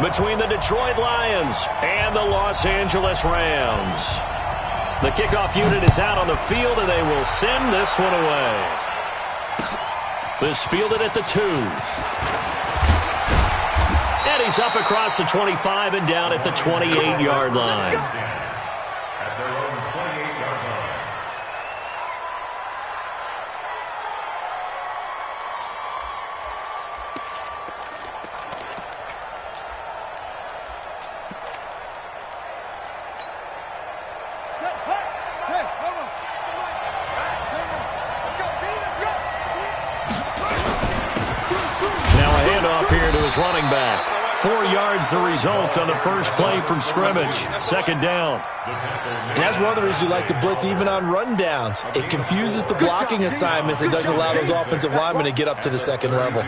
between the Detroit Lions and the Los Angeles Rams. The kickoff unit is out on the field, and they will send this one away. This fielded at the 2. And he's up across the 25 and down at the 28-yard line. Running back. 4 yards the result on the first play from scrimmage. Second down. And that's one of the reasons you like to blitz even on rundowns. It confuses the blocking assignments and doesn't allow those offensive linemen to get up to the second level.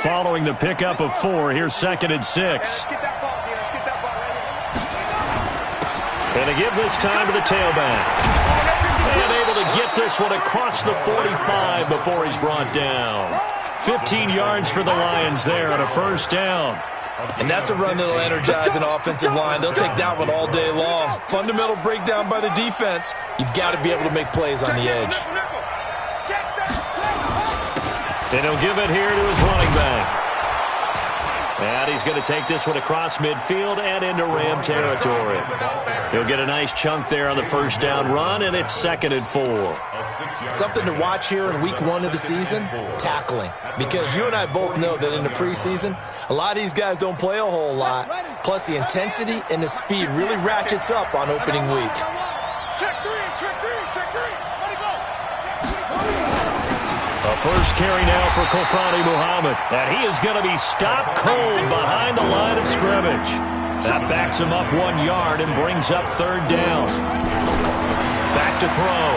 Following the pickup of 4, here's 2nd and 6. And to give this time to the tailback. And able to get this one across the 45 before he's brought down. 15 yards for the Lions there on a first down. And that's a run that'll energize an offensive line. They'll take that one all day long. Fundamental breakdown by the defense. You've got to be able to make plays on the edge. And he'll give it here to his running back. And he's going to take this one across midfield and into Ram territory. He'll get a nice chunk there on the first down run, and it's 2nd and 4. Something to watch here in week 1 of the season, tackling. Because you and I both know that in the preseason, a lot of these guys don't play a whole lot. Plus, the intensity and the speed really ratchets up on opening week. First carry now for Kofrani Muhammad. And he is going to be stopped cold behind the line of scrimmage. That backs him up 1 yard and brings up 3rd down. Back to throw.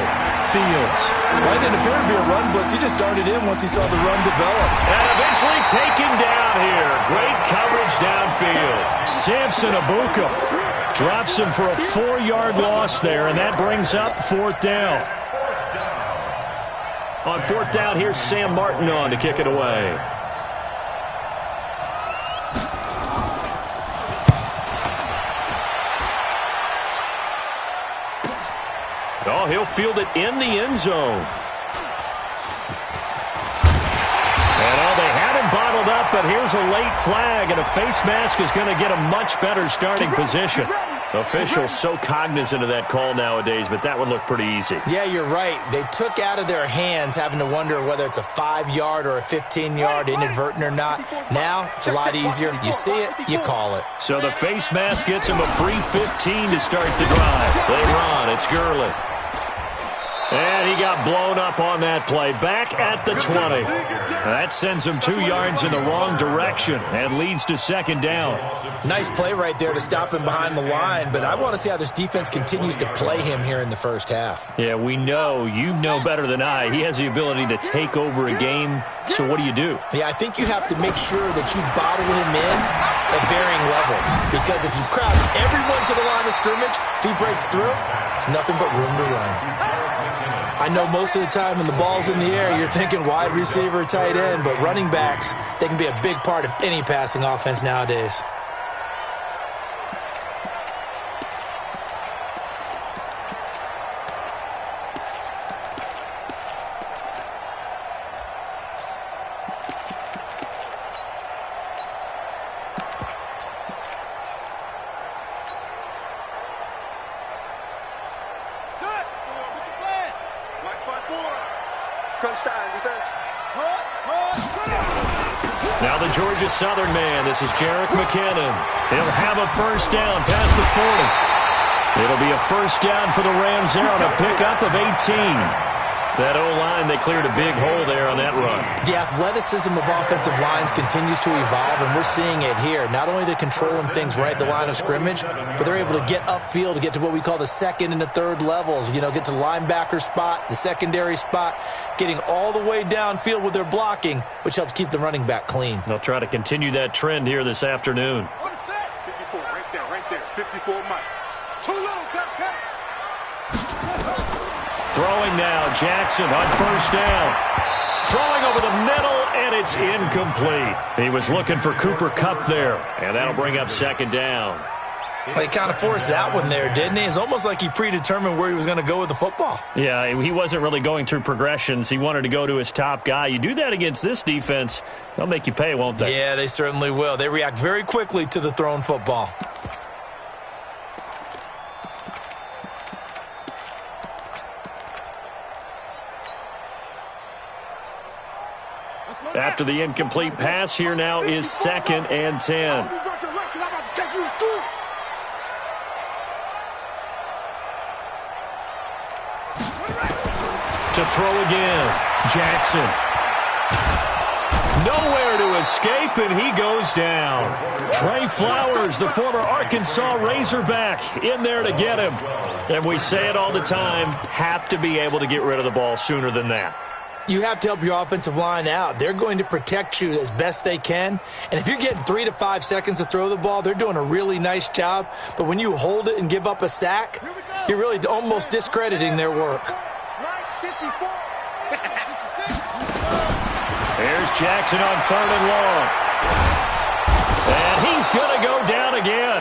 Fields. Well, it didn't appear to be a run blitz. He just darted in once he saw the run develop. And eventually taken down here. Great coverage downfield. Samson Abuka drops him for a 4-yard loss there, and that brings up 4th down. On 4th down, here's Sam Martin on to kick it away. Oh, he'll field it in the end zone. And they had him bottled up, but here's a late flag, and a face mask is going to get a much better starting position. Officials so cognizant of that call nowadays, but that one looked pretty easy. Yeah, you're right. They took out of their hands having to wonder whether it's a 5-yard or a 15-yard inadvertent or not. Now, it's a lot easier. You see it, you call it. So the face mask gets him a free 15 to start the drive. They run. It's Gurley. And he got blown up on that play. Back at the 20. That sends him 2 yards in the wrong direction and leads to 2nd down. Nice play right there to stop him behind the line, but I want to see how this defense continues to play him here in the first half. Yeah, we know. You know better than I. He has the ability to take over a game, so what do you do? Yeah, I think you have to make sure that you bottle him in at varying levels, because if you crowd everyone to the line of scrimmage, if he breaks through, there's nothing but room to run. I know most of the time when the ball's in the air, you're thinking wide receiver, tight end, but running backs, they can be a big part of any passing offense nowadays. Now the Georgia Southern man, this is Jerick McKinnon. He'll have a first down past the 40. It'll be a first down for the Rams there on a pickup of 18. That O-line, they cleared a big hole there on that run. The athleticism of offensive lines continues to evolve, and we're seeing it here. Not only are they controlling things right at the line of scrimmage, but they're able to get upfield to get to what we call the 2nd and the 3rd levels. You know, get to linebacker spot, the secondary spot, getting all the way downfield with their blocking, which helps keep the running back clean. They'll try to continue that trend here this afternoon. right there. 54 Mike. Too little, cut. Throwing now, Jackson on first down. Throwing over the middle, and it's incomplete. He was looking for Cooper Kupp there, and that'll bring up second down. He kind of forced that one there, didn't he? It's almost like he predetermined where he was going to go with the football. Yeah, he wasn't really going through progressions. He wanted to go to his top guy. You do that against this defense, they'll make you pay, won't they? Yeah, they certainly will. They react very quickly to the thrown football. After the incomplete pass, here now is 2nd and 10. To throw again, Jackson. Nowhere to escape, and he goes down. Trey Flowers, the former Arkansas Razorback, in there to get him. And we say it all the time, have to be able to get rid of the ball sooner than that. You have to help your offensive line out. They're going to protect you as best they can. And if you're getting 3 to 5 seconds to throw the ball, they're doing a really nice job. But when you hold it and give up a sack, you're really almost discrediting their work. Here's Jackson on 3rd and long. And he's going to go down again.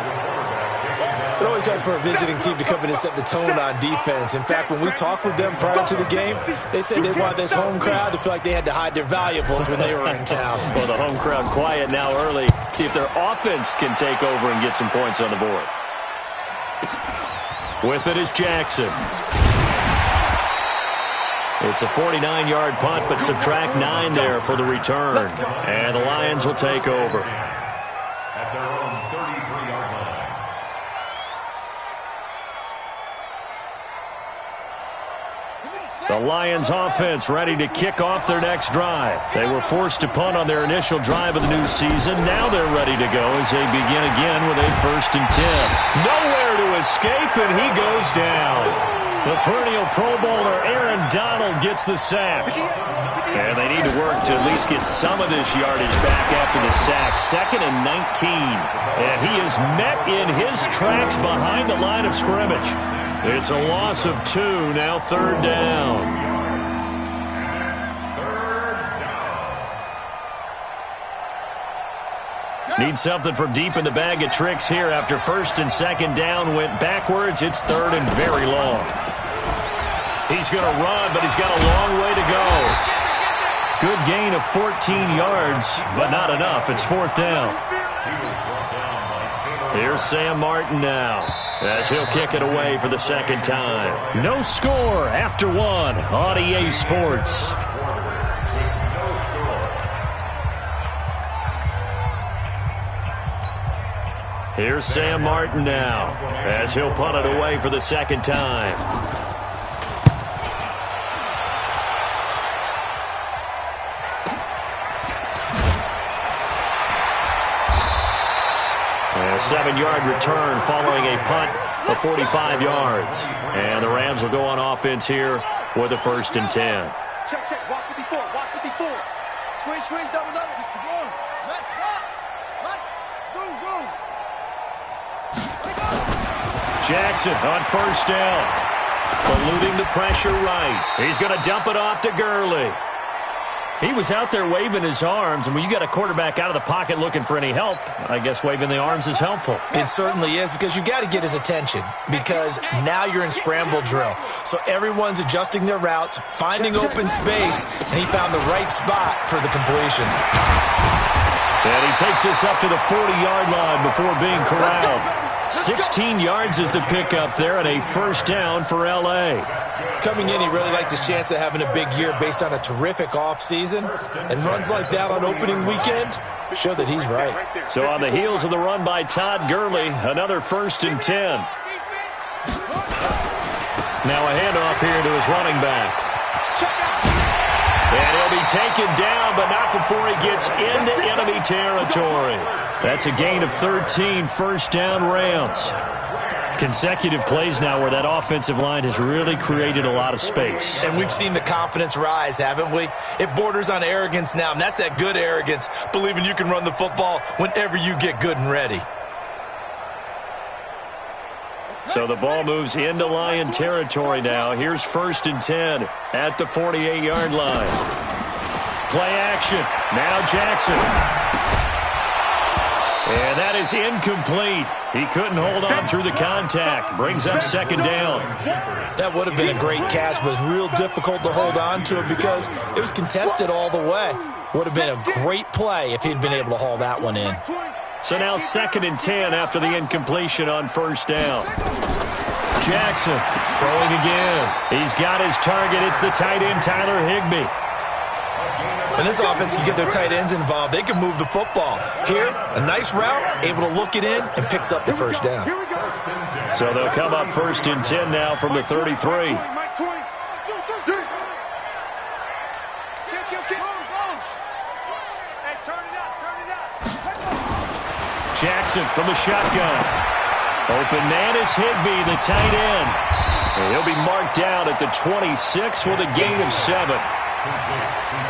It always helps for a visiting team to come in and set the tone on defense. In fact, when we talked with them prior to the game, they said they wanted this home crowd to feel like they had to hide their valuables when they were in town. Well, the home crowd quiet now early. See if their offense can take over and get some points on the board. With it is Jackson. It's a 49-yard punt, but subtract 9 there for the return. And the Lions will take over. At their own 33-yard line. The Lions offense ready to kick off their next drive. They were forced to punt on their initial drive of the new season. Now they're ready to go as they begin again with a 1st and 10. Nowhere to escape, and he goes down. The perennial Pro Bowler Aaron Donald gets the sack. And they need to work to at least get some of this yardage back after the sack. 2nd and 19. And he is met in his tracks behind the line of scrimmage. It's a loss of 2, now 3rd down. Need something from deep in the bag of tricks here after 1st and 2nd down went backwards. It's 3rd and very long. He's going to run, but he's got a long way to go. Good gain of 14 yards, but not enough. It's 4th down. Here's Sam Martin now, as he'll kick it away for the 2nd time. No score after 1 on EA Sports. Here's Sam Martin now, as he'll punt it away for the 2nd time. A 7-yard return following a punt of 45 yards. And the Rams will go on offense here with a 1st and 10. Check. Watch 54. Squeeze, double. Let's go. Jackson on 1st down. Eluding the pressure right. He's going to dump it off to Gurley. He was out there waving his arms, and when you got a quarterback out of the pocket looking for any help, I guess waving the arms is helpful. It certainly is, because you got to get his attention, because now you're in scramble drill. So everyone's adjusting their routes, finding open space, and he found the right spot for the completion. And he takes this up to the 40-yard line before being corralled. 16 yards is the pickup there, and a 1st down for L.A. Coming in, he really liked his chance of having a big year based on a terrific offseason. And runs like that on opening weekend show that he's right. So on the heels of the run by Todd Gurley, another 1st and 10. Now a handoff here to his running back. And he'll be taken down, but not before he gets into enemy territory. That's a gain of 13, 1st down Rams. Consecutive plays now where that offensive line has really created a lot of space. And we've seen the confidence rise, haven't we? It borders on arrogance now, and that's that good arrogance, believing you can run the football whenever you get good and ready. So the ball moves into Lion territory now. Here's 1st and 10 at the 48-yard line. Play action. Now Jackson. And that is incomplete. He couldn't hold on through the contact. Brings up 2nd down. That would have been a great catch, but it was real difficult to hold on to it because it was contested all the way. Would have been a great play if he'd been able to haul that one in. So now 2nd and 10 after the incompletion on 1st down. Jackson throwing again. He's got his target. It's the tight end, Tyler Higbee. When this offense can get their tight ends involved, they can move the football. Here, a nice route, able to look it in, and picks up the 1st down. So they'll come up 1st and 10 now from the 33. Jackson from the shotgun. Open man is Higbee, the tight end. And he'll be marked down at the 26 with a gain of 7.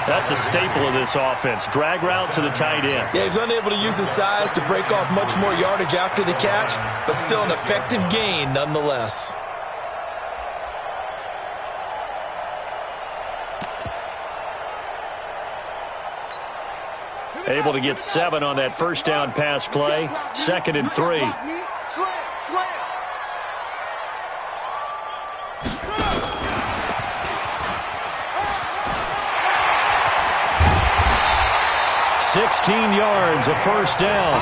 That's a staple of this offense. Drag route to the tight end. Yeah, he's unable to use his size to break off much more yardage after the catch, but still an effective gain nonetheless. Able to get 7 on that 1st down pass play. 2nd and 3. Slam. 16 yards, a 1st down.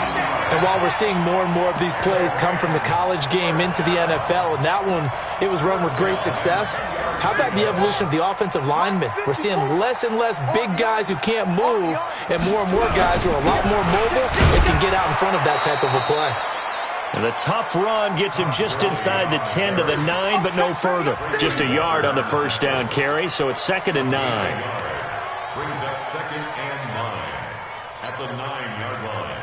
And while we're seeing more and more of these plays come from the college game into the NFL, and that one, it was run with great success, how about the evolution of the offensive linemen? We're seeing less and less big guys who can't move and more guys who are a lot more mobile and can get out in front of that type of a play. And the tough run gets him just inside the 10 to the 9, but no further. Just a yard on the 1st down carry, so it's 2nd and 9. Brings up 2nd and 9 at the 9-yard line.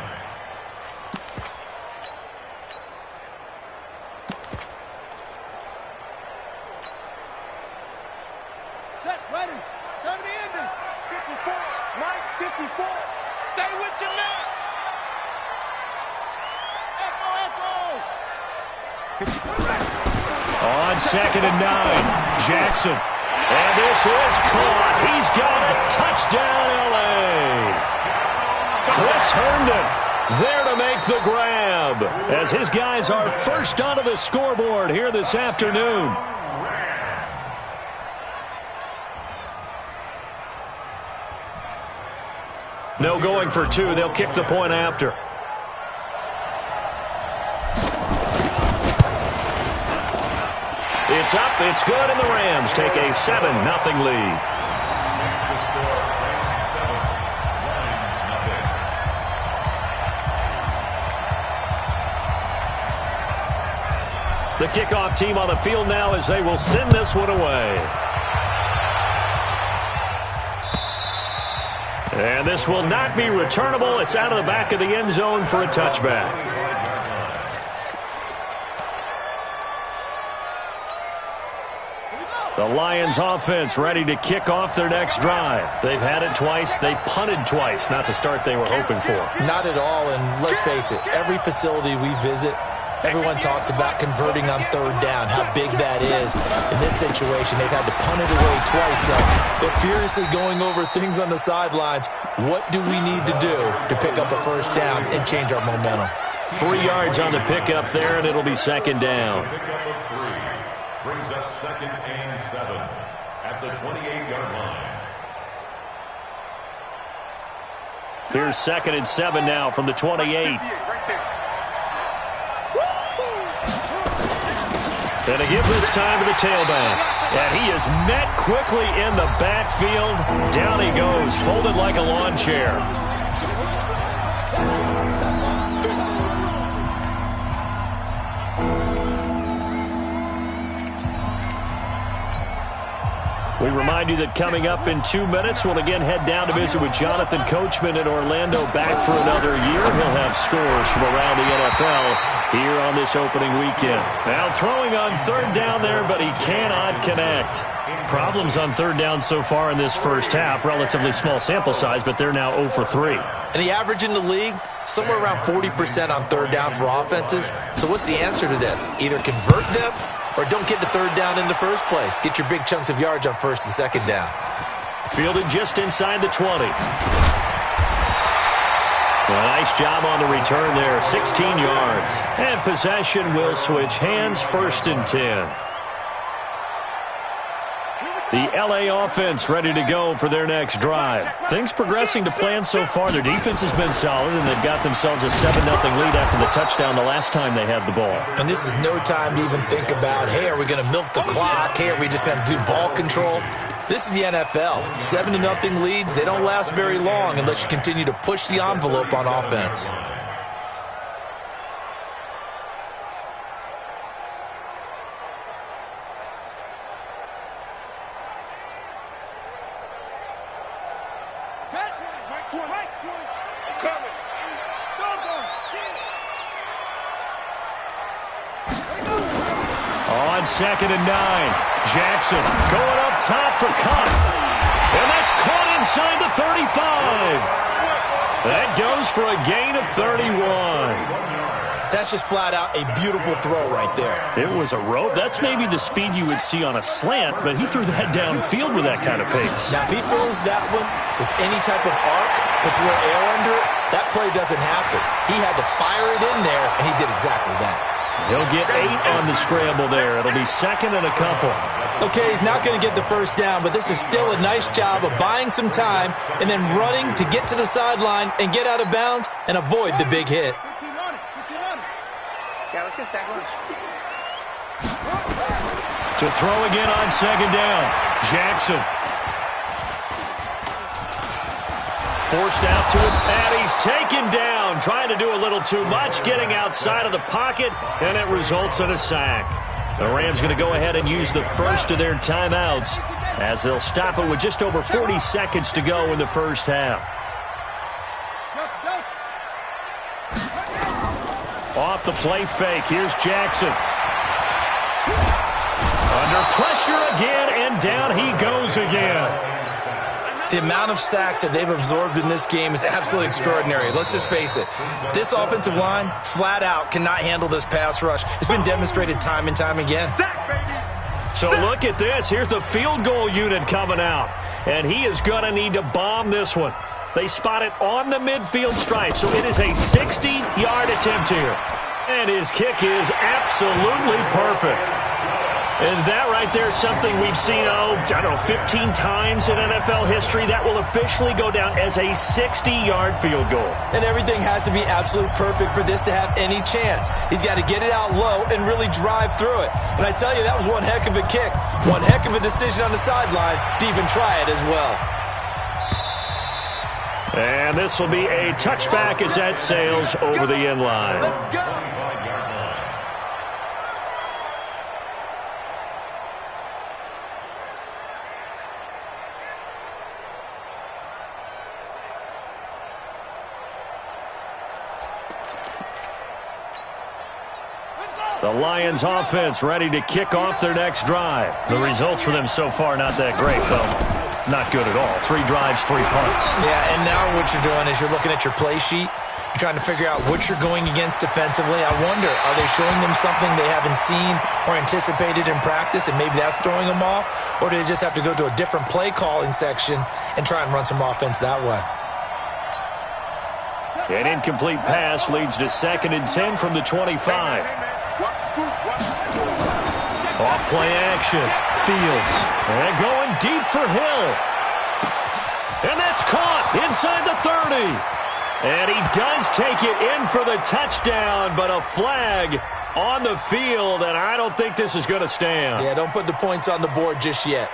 Set, ready. 70 ending. 54. Mike, 54. Stay with your man. On 2nd and 9, Jackson. And this is caught. He's got it. Touchdown, L.A. Chris Herndon there to make the grab as his guys are first onto the scoreboard here this afternoon. No going for 2. They'll kick the point after. It's up, it's good, and the Rams take a 7-0 lead. Makes the score 7, Lions nothing. The kickoff team on the field now as they will send this one away. And this will not be returnable. It's out of the back of the end zone for a touchback. The Lions offense ready to kick off their next drive. They've had it twice. They've punted twice. Not the start they were hoping for. Not at all, and let's face it, every facility we visit, everyone talks about converting on 3rd down, how big that is. In this situation, they've had to punt it away twice, so they're furiously going over things on the sidelines. What do we need to do to pick up a 1st down and change our momentum? 3 yards on the pickup there, and it'll be 2nd down. Pickup of 3 brings up 2nd and 7 at the 28-yard line. Here's 2nd and 7 now from the 28. And to give this time to the tailback. And he is met quickly in the backfield. Down he goes, folded like a lawn chair. We remind you that coming up in 2 minutes, we'll again head down to visit with Jonathan Coachman in Orlando, back for another year. He'll have scores from around the NFL here on this opening weekend. Now throwing on third down there, but he cannot connect. Problems on third down so far in this first half. Relatively small sample size, but they're now 0 for 3. And the average in the league, somewhere around 40% on third down for offenses. So what's the answer to this? Either convert them or don't get to third down in the first place. Get your big chunks of yards on first and second down. Fielded just inside the 20. Well, nice job on the return there, 16 yards. And possession will switch hands, 1st and 10. The LA offense ready to go for their next drive. Things progressing to plan so far. Their defense has been solid, and they've got themselves a 7-0 lead after the touchdown the last time they had the ball. And this is no time to even think about, hey, are we going to milk the clock? Hey, are we just going to do ball control? This is the NFL. 7-0 leads, they don't last very long unless you continue to push the envelope on offense. On 2nd and 9, Jackson going up top for Cup. And that's caught inside the 35. That goes for a gain of 31. That's just flat out a beautiful throw right there. It was a rope. That's maybe the speed you would see on a slant, but he threw that downfield with that kind of pace. Now, if he throws that one with any type of arc, puts a little air under it, that play doesn't happen. He had to fire it in there, and he did exactly that. He'll get 8 on the scramble there. It'll be 2nd and a couple. Okay, he's not going to get the first down, but this is still a nice job of buying some time and then running to get to the sideline and get out of bounds and avoid the big hit. Yeah, let's get a sack lunch. To throw again on 2nd down. Jackson. Forced out to him, and he's taken down. Trying to do a little too much, getting outside of the pocket, and it results in a sack. The Rams going to go ahead and use the first of their timeouts as they'll stop it with just over 40 seconds to go in the first half. Off the play fake, here's Jackson. Under pressure again, and down he goes again. The amount of sacks that they've absorbed in this game is absolutely extraordinary. Let's just face it. This offensive line, flat out, cannot handle this pass rush. It's been demonstrated time and time again. So look at this. Here's the field goal unit coming out. And he is going to need to bomb this one. They spot it on the midfield stripe, so it is a 60-yard attempt here. And his kick is absolutely perfect. And that right there is something we've seen, 15 times in NFL history. That will officially go down as a 60-yard field goal. And everything has to be absolutely perfect for this to have any chance. He's got to get it out low and really drive through it. And I tell you, that was one heck of a kick. One heck of a decision on the sideline to even try it as well. And this will be a touchback as that sails over the end line. The Lions offense ready to kick off their next drive. The results for them so far not that great, though. Not good at all. 3 drives, 3 punts. Yeah, and now what you're doing is you're looking at your play sheet. You're trying to figure out what you're going against defensively. I wonder, are they showing them something they haven't seen or anticipated in practice, and maybe that's throwing them off? Or do they just have to go to a different play calling section and try and run some offense that way? An incomplete pass leads to 2nd and 10 from the 25. Off play action. Fields. And going deep for Hill. And that's caught inside the 30. And he does take it in for the touchdown, but a flag on the field, and I don't think this is going to stand. Yeah, don't put the points on the board just yet.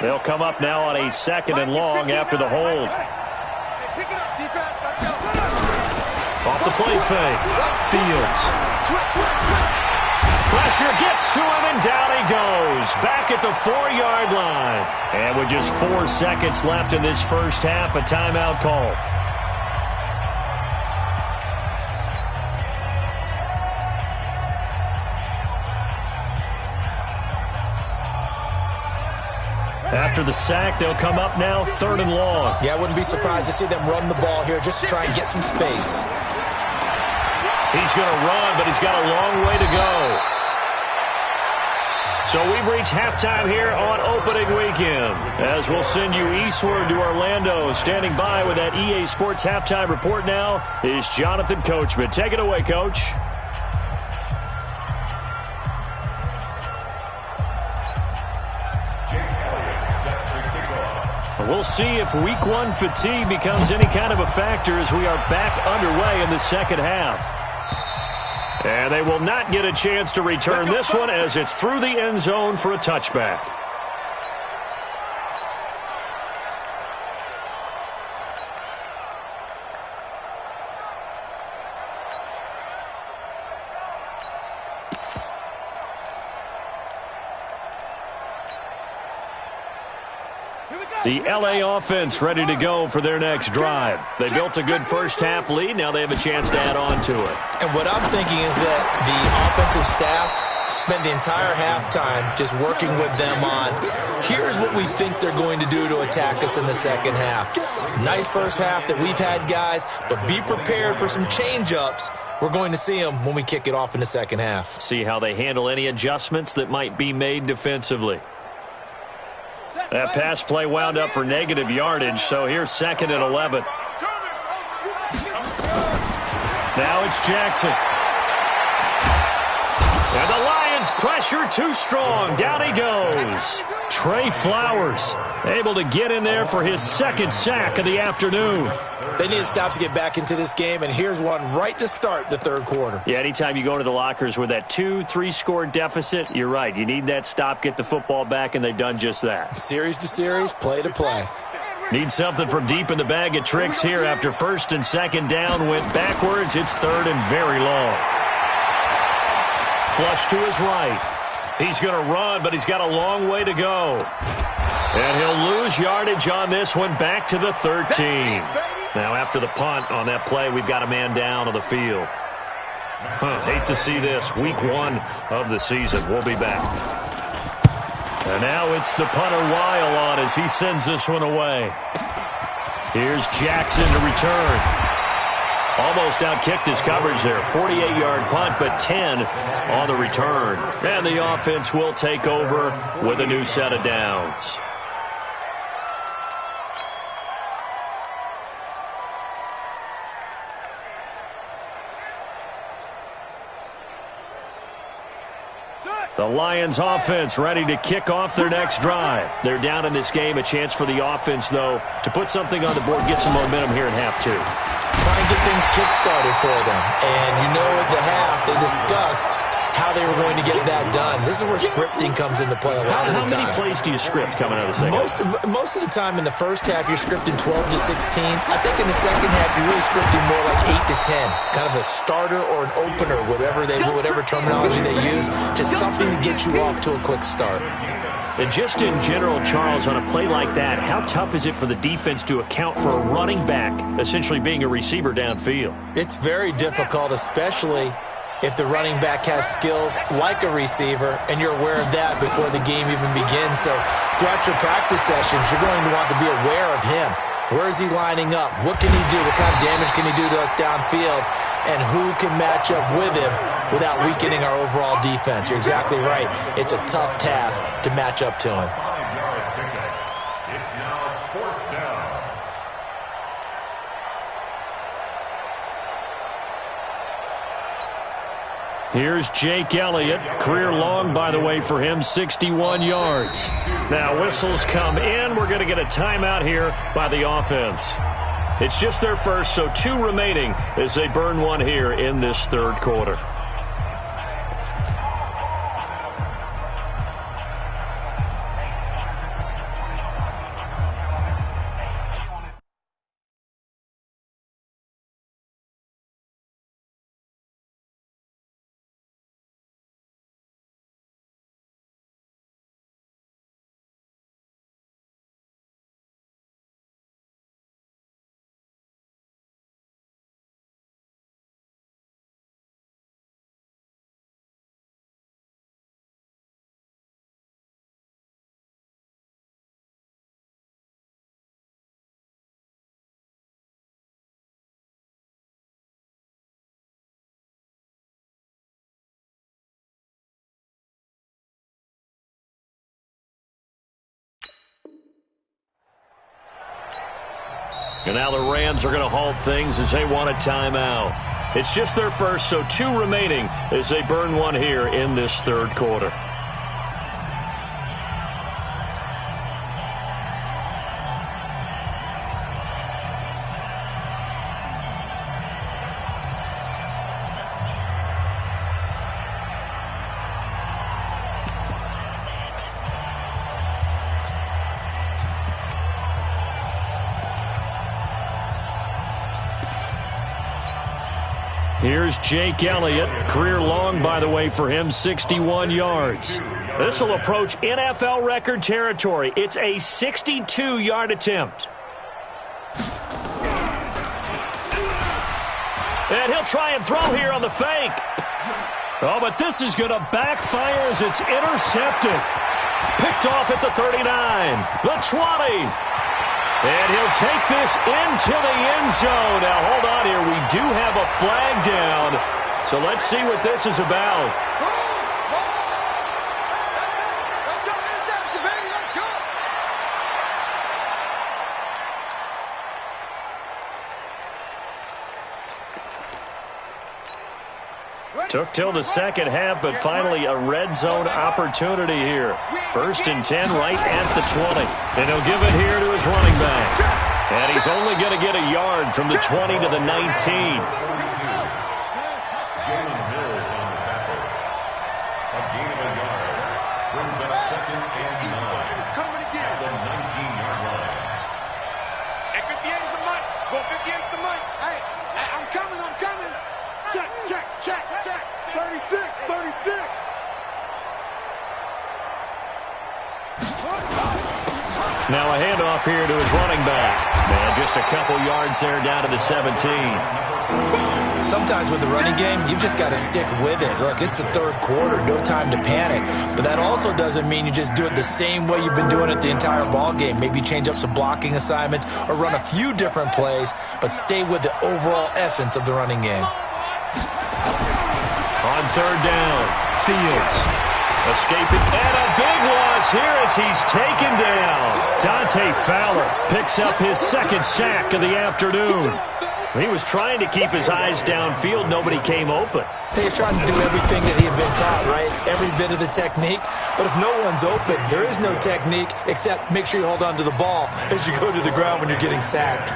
They'll come up now on a 2nd and long after the hold. Pick it up. Off the play fake. Fields. Pressure gets to him, and down he goes. Back at the 4-yard line. And with just 4 seconds left in this first half, a timeout called. After the sack, they'll come up now 3rd and long. Yeah, I wouldn't be surprised to see them run the ball here just to try and get some space. He's going to run, but he's got a long way to go. So we've reached halftime here on opening weekend, as we'll send you eastward to Orlando. Standing by with that EA Sports halftime report now is Jonathan Coachman. Take it away, Coach. We'll see if Week 1 fatigue becomes any kind of a factor as we are back underway in the second half. And they will not get a chance to return this one as it's through the end zone for a touchback. The L.A. offense ready to go for their next drive. They built a good first-half lead. Now they have a chance to add on to it. And what I'm thinking is that the offensive staff spent the entire halftime just working with them on, here's what we think they're going to do to attack us in the second half. Nice first half that we've had, guys, but be prepared for some change-ups. We're going to see them when we kick it off in the second half. See how they handle any adjustments that might be made defensively. That pass play wound up for negative yardage, so here's 2nd and 11. Now it's Jackson. And the Lions pressure too strong. Down he goes. Trey Flowers able to get in there for his 2nd sack of the afternoon. They need to stop to get back into this game, and here's one right to start the 3rd quarter. Yeah, anytime you go into the lockers with that 2-3 score deficit, you're right. You need that stop, get the football back, and they've done just that. Series to series, play to play. Need something from deep in the bag of tricks here after 1st and 2nd down. Went backwards. It's 3rd and very long. Flush to his right. He's going to run, but he's got a long way to go. And he'll lose yardage on this one back to the 13. Now after the punt on that play, we've got a man down on the field. Hate to see this. Week 1 of the season. We'll be back. And now it's the punter Weil on as he sends this one away. Here's Jackson to return. Almost outkicked his coverage there. 48-yard punt, but 10 on the return. And the offense will take over with a new set of downs. The Lions offense ready to kick off their next drive. They're down in this game. A chance for the offense, though, to put something on the board, get some momentum here in half 2. Try and get things kick-started for them. And you know at the half, they discussed how they were going to get that done. This is where scripting comes into play a lot of the time. How many plays do you script coming out of the second half? Most of the time in the first half, you're scripting 12 to 16. I think in the second half, you're really scripting more like 8 to 10. Kind of a starter or an opener, whatever terminology they use. Just something to get you off to a quick start. And just in general, Charles, on a play like that, how tough is it for the defense to account for a running back essentially being a receiver downfield? It's very difficult, especially if the running back has skills like a receiver, and you're aware of that before the game even begins. So throughout your practice sessions, you're going to want to be aware of him. Where is he lining up? What can he do? What kind of damage can he do to us downfield? And who can match up with him without weakening our overall defense? You're exactly right. It's a tough task to match up to him. It's now 4th down. Here's Jake Elliott. Career long, by the way, for him, 61 yards. Now whistles come in. We're going to get a timeout here by the offense. It's just their first, so 2 remaining as they burn one here in this 3rd quarter. And now the Rams are going to halt things as they want a timeout. It's just their first, so 2 remaining as they burn one here in this third quarter. Here's Jake Elliott. Career long, by the way, for him, 61 yards. This will approach NFL record territory. It's a 62-yard attempt. And he'll try and throw here on the fake. Oh, but this is going to backfire as it's intercepted. Picked off at the 39, the 20. And he'll take this into the end zone. Now, hold on here. We do have a flag down. So let's see what this is about. Let's go. Interception, baby. Let's go. Took till the second half, but finally a red zone opportunity here. 1st and 10 right at the 20. And he'll give it here to his running back. And he's only going to get a yard from the 20 to the 19. Jalen Mills on the tackle. A gain of a yard. Brings up 2nd and 9. It's coming again. At the 19-yard line. Hey, 58 is the money. Go 58 is the money. Hey, I'm coming. Check. 36. Now a handoff here to his running back. And just a couple yards there down to the 17. Sometimes with the running game, you've just got to stick with it. Look, it's the third quarter, no time to panic. But that also doesn't mean you just do it the same way you've been doing it the entire ball game. Maybe change up some blocking assignments or run a few different plays, but stay with the overall essence of the running game. On 3rd down, Fields escaping, and a big loss here as he's taken down. Dante Fowler picks up his 2nd sack of the afternoon. He was trying to keep his eyes downfield. Nobody came open. He's trying to do everything that he had been taught, right? Every bit of the technique. But if no one's open, there is no technique except make sure you hold on to the ball as you go to the ground when you're getting sacked.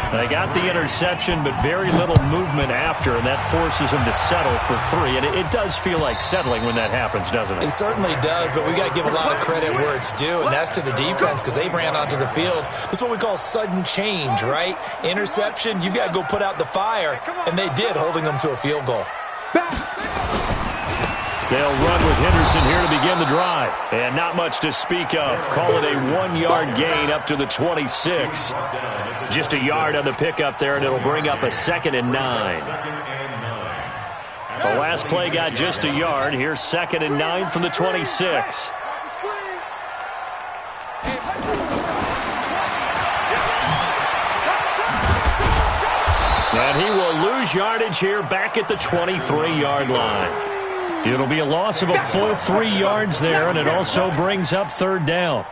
They got the interception, but very little movement after, and that forces them to settle for 3. And it does feel like settling when that happens, doesn't it? It certainly does, but we got to give a lot of credit where it's due, and that's to the defense because they ran onto the field. This is what we call sudden change, right? Interception, you got to go put out the fire, and they did, holding them to a field goal. They'll run with Henderson here to begin the drive. And not much to speak of. Call it a 1-yard gain up to the 26. Just a yard on the pickup there, and it'll bring up a 2nd and 9. The last play got just a yard. Here's 2nd and 9 from the 26. And he will lose yardage here back at the 23-yard line. It'll be a loss of a full 3 yards there, and it also brings up 3rd down.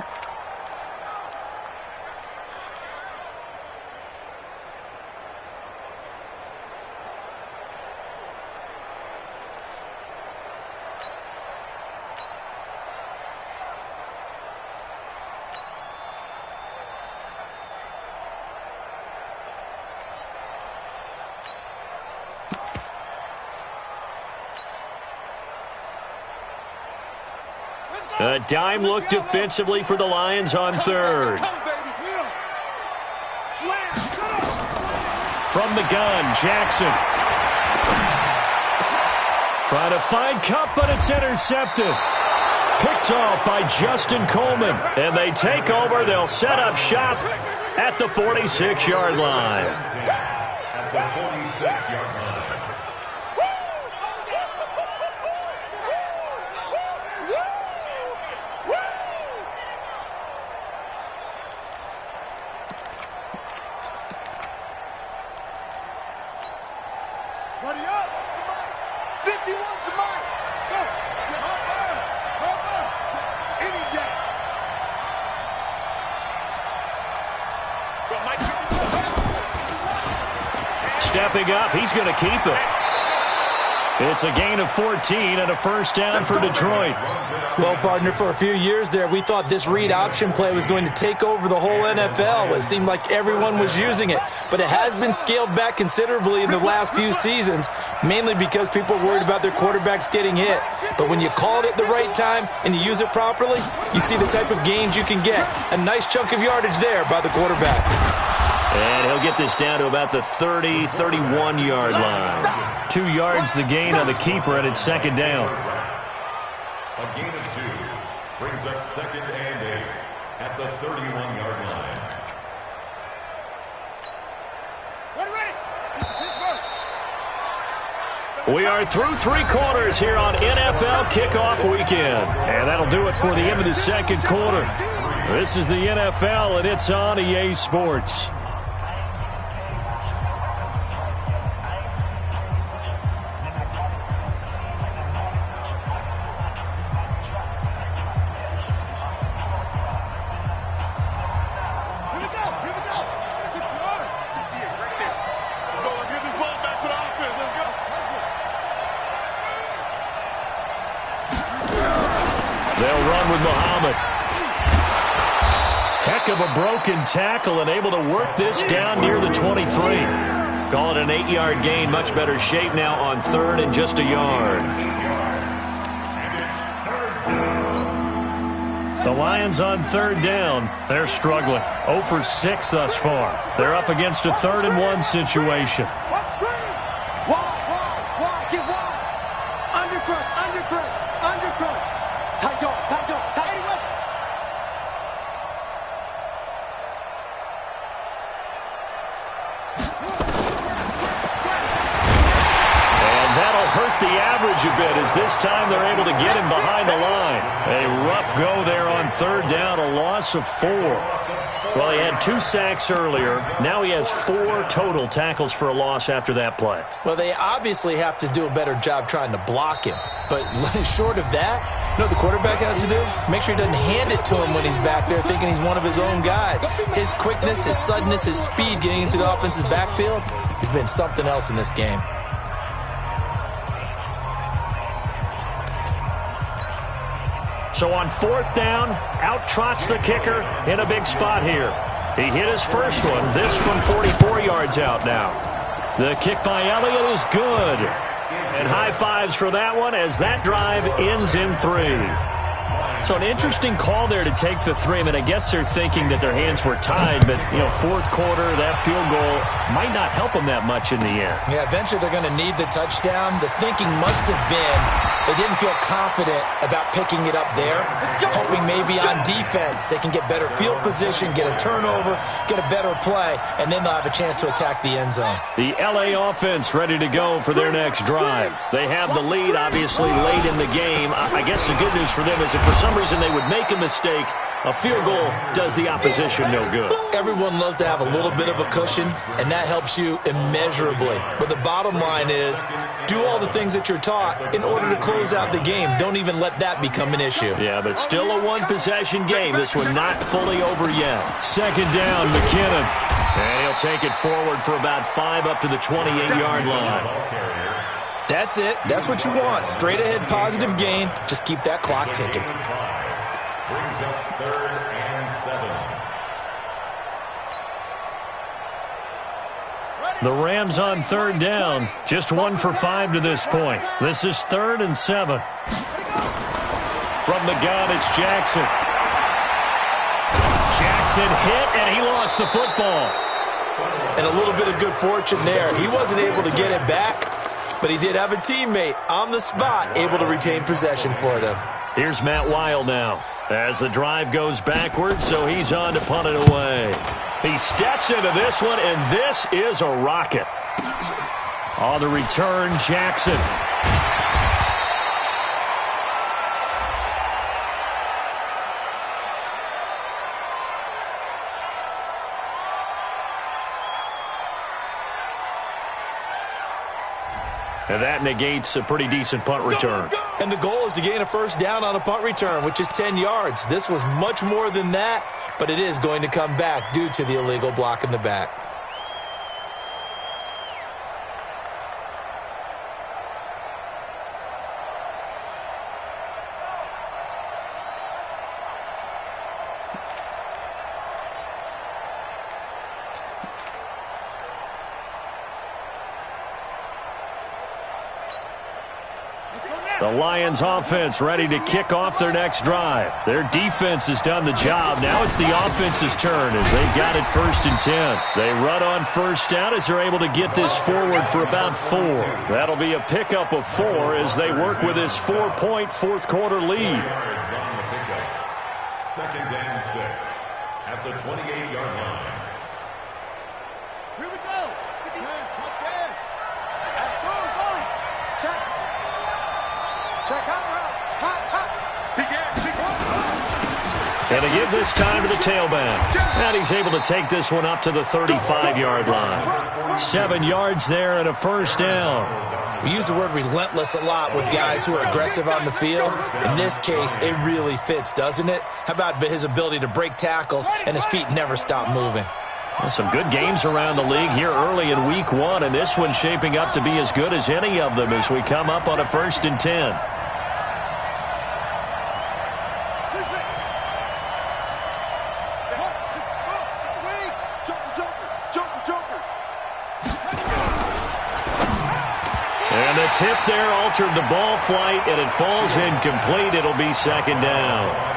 A dime look defensively for the Lions on 3rd. From the gun, Jackson. Trying to find Cup, but it's intercepted. Picked off by Justin Coleman. And they take over. They'll set up shop at the 46-yard line. At the 46-yard line. Buddy up. 51 to mine. Go. Hop on. Any day. Go, Mike. Stepping up, he's going to keep it. It's a gain of 14 and a first down for Detroit. Well, partner, for a few years there, we thought this read option play was going to take over the whole NFL. It seemed like everyone was using it, but it has been scaled back considerably in the last few seasons, mainly because people are worried about their quarterbacks getting hit. But when you call it at the right time and you use it properly, you see the type of gains you can get. A nice chunk of yardage there by the quarterback. And he'll get this down to about the 30, 31-yard line. 2 yards the gain on the keeper, and it's second down. A gain of 2 brings up second and 8 at the 31-yard line. We are through 3 quarters here on NFL Kickoff Weekend. And that'll do it for the end of the second quarter. This is the NFL, and it's on EA Sports. They'll run with Muhammad. Heck of a broken tackle and able to work this down near the 23. Call it an 8-yard gain. Much better shape now on third and just a yard. The Lions on third down. They're struggling. 0 for 6 thus far. They're up against a 3rd and 1 situation. A bit as this time they're able to get him behind the line. A rough go there on third down, a loss of 4. Well, he had 2 sacks earlier. Now he has 4 total tackles for a loss after that play. Well, they obviously have to do a better job trying to block him. But short of that, you know what the quarterback has to do? Make sure he doesn't hand it to him when he's back there thinking he's one of his own guys. His quickness, his suddenness, his speed getting into the offense's backfield has been something else in this game. So on 4th down, out trots the kicker in a big spot here. He hit his first one, this from 44 yards out now. The kick by Elliott is good. And high fives for that one as that drive ends in 3. So an interesting call there to take the 3. I mean, I guess they're thinking that their hands were tied, but, you know, 4th quarter, that field goal might not help them that much in the end. Yeah, eventually they're going to need the touchdown. The thinking must have been they didn't feel confident about picking it up there, hoping maybe on defense they can get better field position, get a turnover, get a better play, and then they'll have a chance to attack the end zone. The L.A. offense ready to go for their next drive. They have the lead, obviously, late in the game. I guess the good news for them is if for some reason they would make a mistake, a field goal does the opposition no good. Everyone loves to have a little bit of a cushion, and that helps you immeasurably. But the bottom line is, do all the things that you're taught in order to close out the game. Don't even let that become an issue. Yeah, but still a one-possession game. This one not fully over yet. Second down, McKinnon. And he'll take it forward for about 5 up to the 28-yard line. That's it. That's what you want. Straight ahead positive gain. Just keep that clock ticking. Brings up 3rd and 7. The Rams on third down. Just 1 for 5 to this point. This is 3rd and 7. From the gun, it's Jackson. Jackson hit, and he lost the football. And a little bit of good fortune there. He wasn't able to get it back, but he did have a teammate on the spot able to retain possession for them. Here's Matt Weil now as the drive goes backwards, so he's on to punt it away. He steps into this one, and this is a rocket. On the return, Jackson. And that negates a pretty decent punt return. And the goal is to gain a first down on a punt return, which is 10 yards. This was much more than that, but it is going to come back due to the illegal block in the back. The Lions offense ready to kick off their next drive. Their defense has done the job. Now it's the offense's turn as they've got it 1st and 10. They run on 1st down as they're able to get this forward for about 4. That'll be a pickup of 4 as they work with this 4-point fourth-quarter lead. 2nd and 6 at the 28-yard line. Here we go. Let's get. Go. Check. Hot. And to give this time to the tailback. And he's able to take this one up to the 35-yard line. 7 yards there and a 1st down. We use the word relentless a lot with guys who are aggressive on the field. In this case, it really fits, doesn't it? How about his ability to break tackles and his feet never stop moving? Well, some good games around the league here early in week 1, and this one's shaping up to be as good as any of them as we come up on a 1st and 10. And the tip there altered the ball flight, and it falls incomplete. It'll be 2nd down.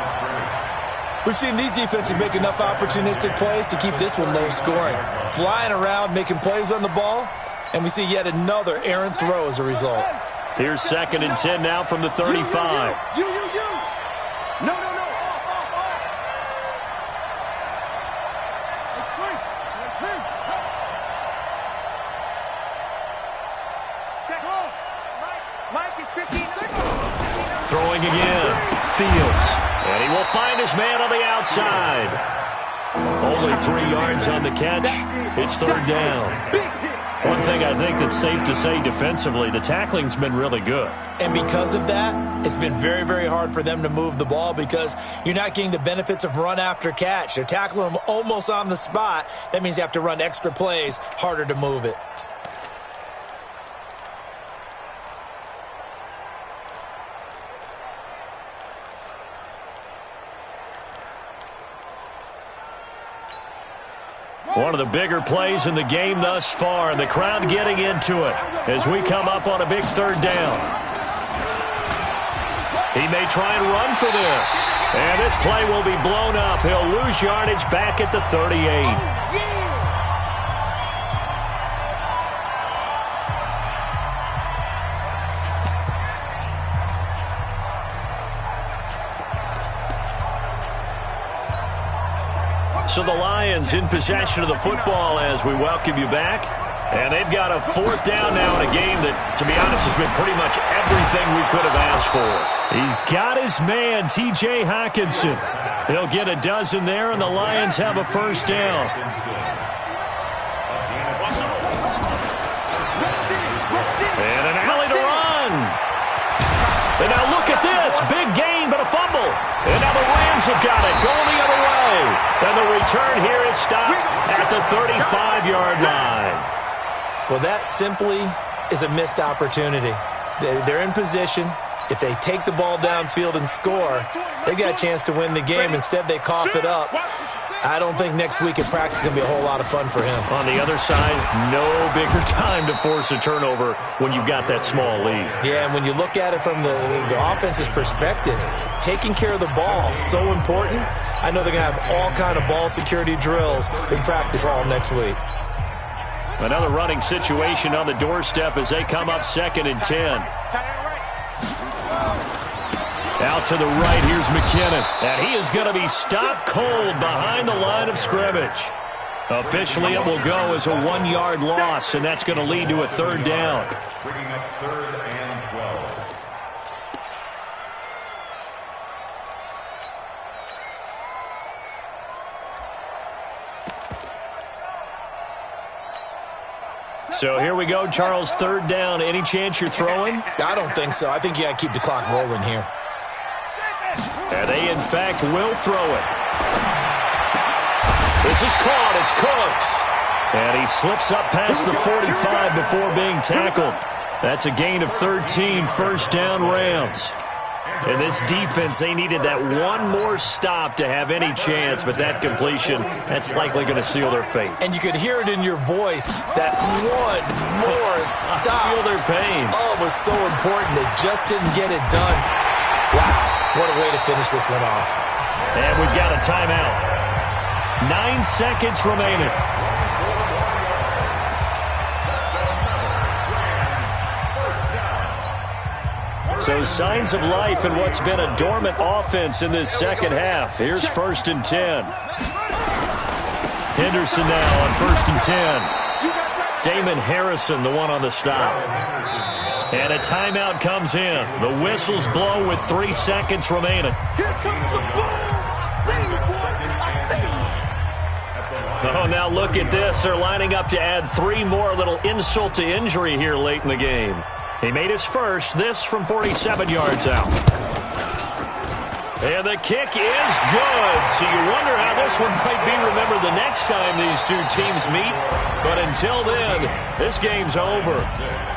We've seen these defenses make enough opportunistic plays to keep this one low scoring. Flying around, making plays on the ball, and we see yet another errant throw as a result. Here's 2nd and 10 now from the 35. You. No. Mike is 15. Throwing again. Fields. And he will find his man on the outside. Only 3 yards on the catch. It's 3rd down. One thing I think that's safe to say defensively, the tackling's been really good. And because of that, it's been very, very hard for them to move the ball because you're not getting the benefits of run after catch. They're tackling them almost on the spot. That means you have to run extra plays, harder to move it. One of the bigger plays in the game thus far, and the crowd getting into it as we come up on a big 3rd down. He may try and run for this. And this play will be blown up. He'll lose yardage back at the 38. So the Lions in possession of the football as we welcome you back. And they've got a 4th down now in a game that, to be honest, has been pretty much everything we could have asked for. He's got his man, T.J. Hockenson. He'll get a dozen there, and the Lions have a 1st down. And an alley to run. And now look at this. Big gain, but a fumble. And now the Rams have got it. Going the other way. And the return here is stopped at the 35-yard line. Well, that simply is a missed opportunity. They're in position. If they take the ball downfield and score, they got a chance to win the game. Instead, they coughed it up. I don't think next week in practice is going to be a whole lot of fun for him. On the other side, no bigger time to force a turnover when you've got that small lead. Yeah, and when you look at it from the offense's perspective, taking care of the ball is so important. I know they're going to have all kind of ball security drills in practice all next week. Another running situation on the doorstep as they come up 2nd and 10. Out to the right, here's McKinnon. And he is going to be stopped cold behind the line of scrimmage. Officially, it will go as a 1-yard loss, and that's going to lead to a 3rd down. Bringing up 3rd and 12. So here we go, Charles, 3rd down. Any chance you're throwing? I don't think so. I think you got to keep the clock rolling here. And they, in fact, will throw it. This is caught. It's Cooks. And he slips up past the 45 before being tackled. That's a gain of 13, 1st down Rams. And this defense, they needed that one more stop to have any chance, but that completion, that's likely going to seal their fate. And you could hear it in your voice, that one more stop. I feel their pain. Oh, it was so important. They just didn't get it done. Wow, what a way to finish this one off. And we've got a timeout. 9 seconds remaining. So signs of life in what's been a dormant offense in this second half. Here's 1st and 10. Henderson now on 1st and 10. Damon Harrison, the one on the stop. And a timeout comes in. The whistles blow with 3 seconds remaining. Here comes the ball. Oh, now look at this. They're lining up to add 3 more. A little insult to injury here late in the game. He made his first, this from 47 yards out. And the kick is good. So you wonder how this one might be remembered the next time these two teams meet. But until then, this game's over.